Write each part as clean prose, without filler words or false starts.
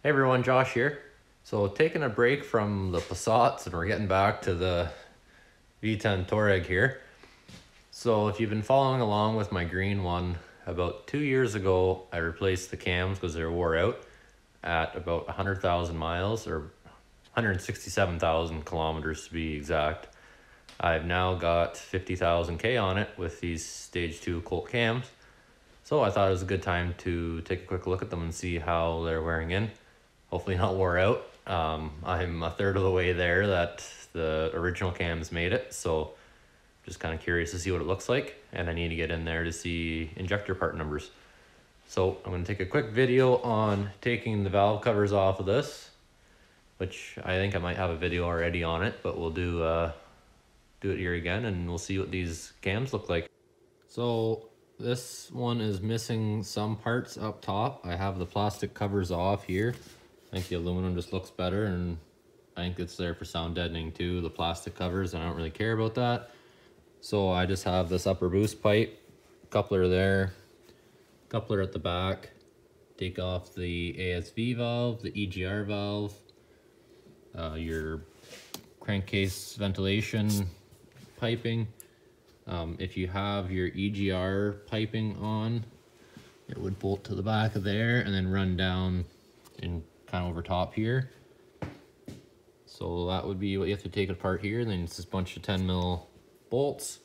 Hey everyone, Josh here. So taking a break from the Passats and we're getting back to the V10 Touareg here. So if you've been following along with my green one, about 2 years ago I replaced the cams because they were wore out at about 100,000 miles or 167,000 kilometers to be exact. I've now got 50,000 K on it with these stage 2 Colt cams. So I thought it was a good time to take a quick look at them and see how they're wearing in. Hopefully not wore out. I'm a third of the way there that the original cams made it, so just kind of curious to see what it looks like, and I need to get in there to see injector part numbers. So I'm going to take a quick video on taking the valve covers off of this, which I think I might have a video already on it, but we'll do it here again and we'll see what these cams look like. So this one is missing some parts up top. I have the plastic covers off here. I think the aluminum just looks better, and I think it's there for sound deadening too, the plastic covers. I don't really care about that. So I just have this upper boost pipe, coupler there, coupler at the back, take off the ASV valve, the EGR valve, your crankcase ventilation piping. If you have your EGR piping on, it would bolt to the back of there and then run down in kind of over top here. So that would be what you have to take apart here, and then it's this bunch of 10 mil bolts.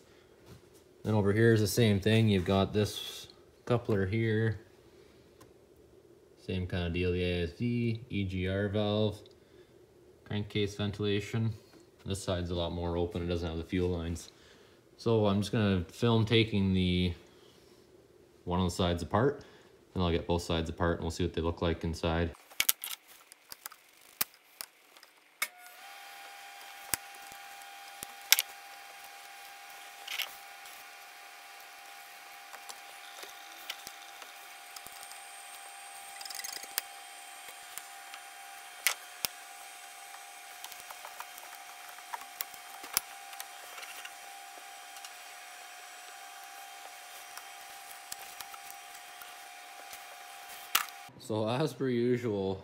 Then over here is the same thing. You've got this coupler here, same kind of deal, the ASV, EGR valve, crankcase ventilation. This side's a lot more open, it doesn't have the fuel lines. So I'm just gonna film taking one of the sides apart, and I'll get both sides apart and we'll see what they look like inside. So as per usual,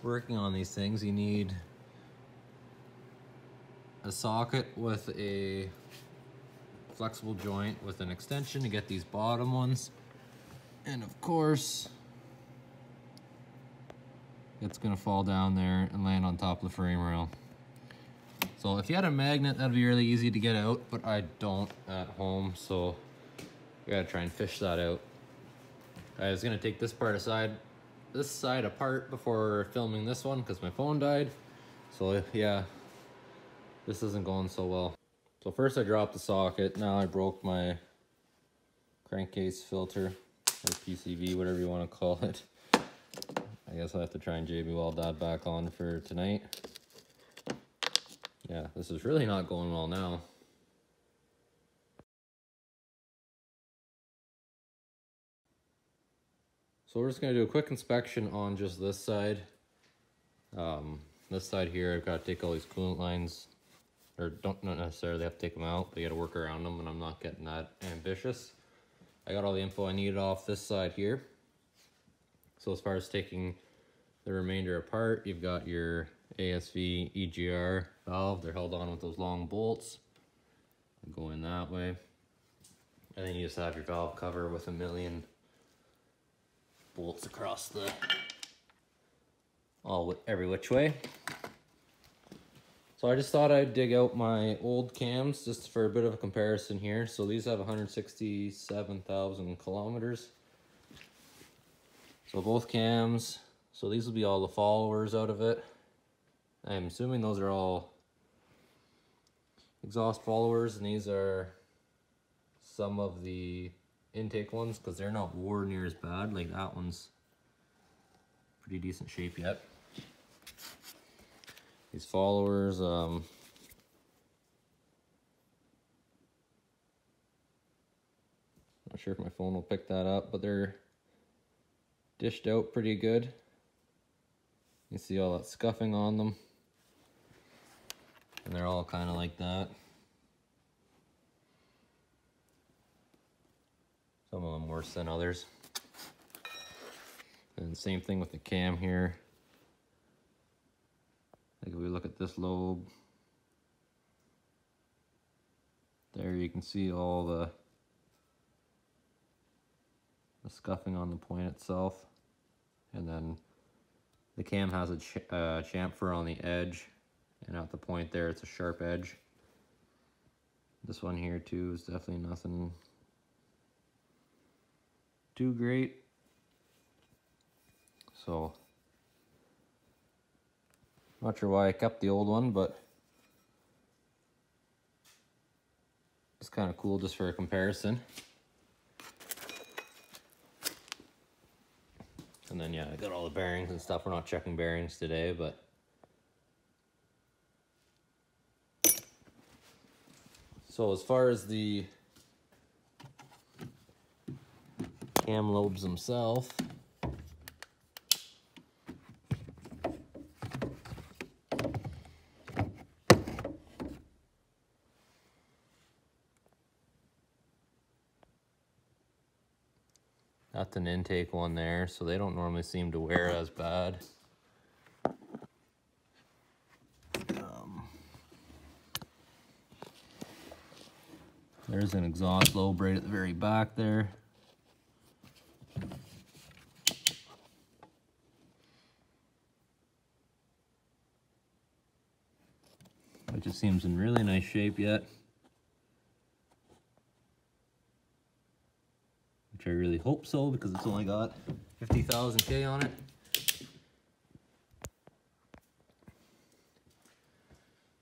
working on these things, you need a socket with a flexible joint with an extension to get these bottom ones. And of course, it's gonna fall down there and land on top of the frame rail. So if you had a magnet, that'd be really easy to get out, but I don't at home, so we gotta try and fish that out. I was gonna take this side apart before filming this one because my phone died. So yeah, this isn't going so well. So first I dropped the socket, now I broke my crankcase filter, or PCV, whatever you want to call it. I guess I'll have to try and JB weld that back on for tonight. Yeah, this is really not going well now. So we're just gonna do a quick inspection on just this side. This side here, I've got to take all these coolant lines, or not necessarily have to take them out, but you gotta work around them, and I'm not getting that ambitious. I got all the info I needed off this side here. So as far as taking the remainder apart, you've got your ASV EGR valve. They're held on with those long bolts. Go in that way. And then you just have your valve cover with a million bolts across every which way. So I just thought I'd dig out my old cams just for a bit of a comparison here. So these have 167,000 kilometers. So both cams, so these will be all the followers out of it. I'm assuming those are all exhaust followers, and these are some of the intake ones because they're not wore near as bad. Like that one's pretty decent shape yet. These followers, not sure if my phone will pick that up, but they're dished out pretty good. You see all that scuffing on them, and they're all kind of like that. Some of them worse than others. And same thing with the cam here. Like if we look at this lobe, there you can see all the scuffing on the point itself. And then the cam has a chamfer on the edge, and at the point there it's a sharp edge. This one here too is definitely nothing too great. So, not sure why I kept the old one, but it's kind of cool just for a comparison. And then yeah, I got all the bearings and stuff. We're not checking bearings today, but so as far as the cam lobes themselves, that's an intake one there, so they don't normally seem to wear as bad. There's an exhaust lobe right at the very back there. It just seems in really nice shape yet, which I really hope so because it's only got 50,000 K on it.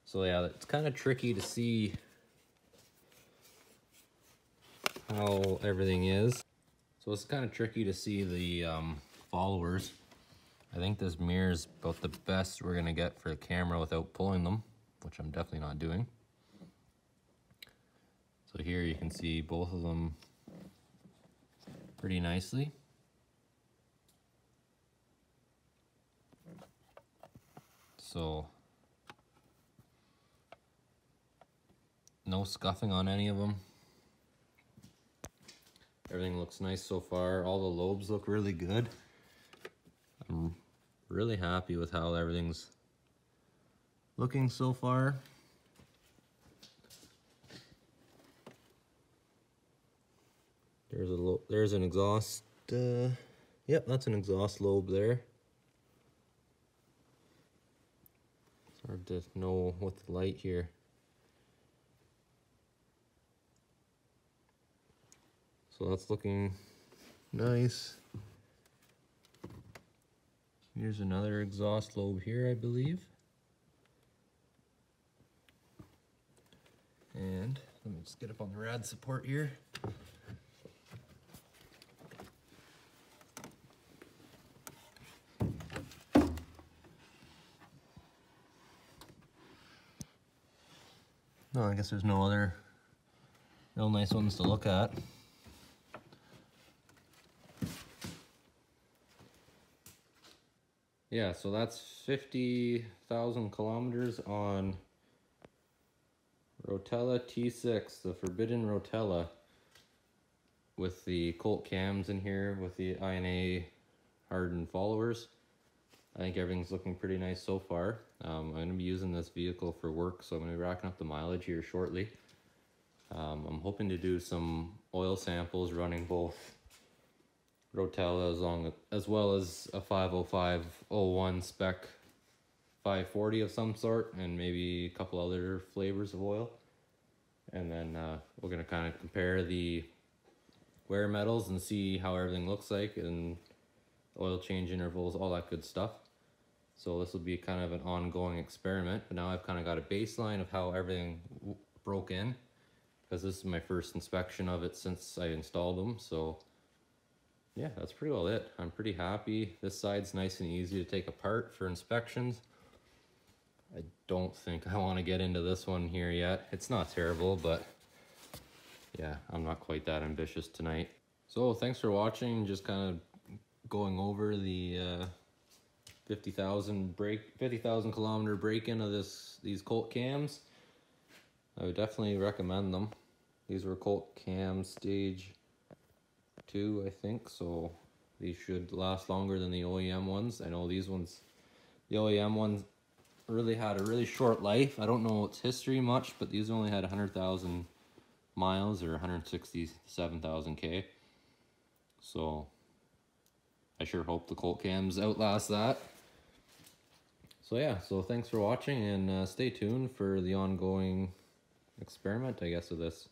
So yeah, it's kind of tricky to see how everything is. So it's kind of tricky to see the followers. I think this mirror is about the best we're gonna get for the camera without pulling them, which I'm definitely not doing. So here you can see both of them pretty nicely. So no scuffing on any of them. Everything looks nice so far. All the lobes look really good. I'm really happy with how everything's looking so far. There's an exhaust. Yep, that's an exhaust lobe there. It's hard to know with the light here. So that's looking nice. Here's another exhaust lobe here, I believe. And let me just get up on the rad support here. No, I guess there's no other real nice ones to look at. Yeah, so that's 50,000 kilometers on Rotella T6, the Forbidden Rotella, with the Colt cams in here with the INA hardened followers. I think everything's looking pretty nice so far. I'm going to be using this vehicle for work, so I'm going to be racking up the mileage here shortly. I'm hoping to do some oil samples running both Rotella as well as a 50501 spec 540 of some sort, and maybe a couple other flavors of oil. And then we're going to kind of compare the wear metals and see how everything looks like, and oil change intervals, all that good stuff. So this will be kind of an ongoing experiment, but now I've kind of got a baseline of how everything broke in, because this is my first inspection of it since I installed them. So yeah, that's pretty well it. I'm pretty happy. This side's nice and easy to take apart for inspections. I don't think I want to get into this one here yet. It's not terrible, but yeah, I'm not quite that ambitious tonight. So thanks for watching. Just kind of going over the 50,000 kilometer break-in of these Colt cams. I would definitely recommend them. These were Colt cams stage 2, I think, so These should last longer than the OEM ones. I know these ones, the OEM ones really had a really short life. I don't know its history much, but these only had 100,000 miles or 167,000 K. So I sure hope the Colt cams outlast that. So yeah, so thanks for watching, and stay tuned for the ongoing experiment, I guess, of this.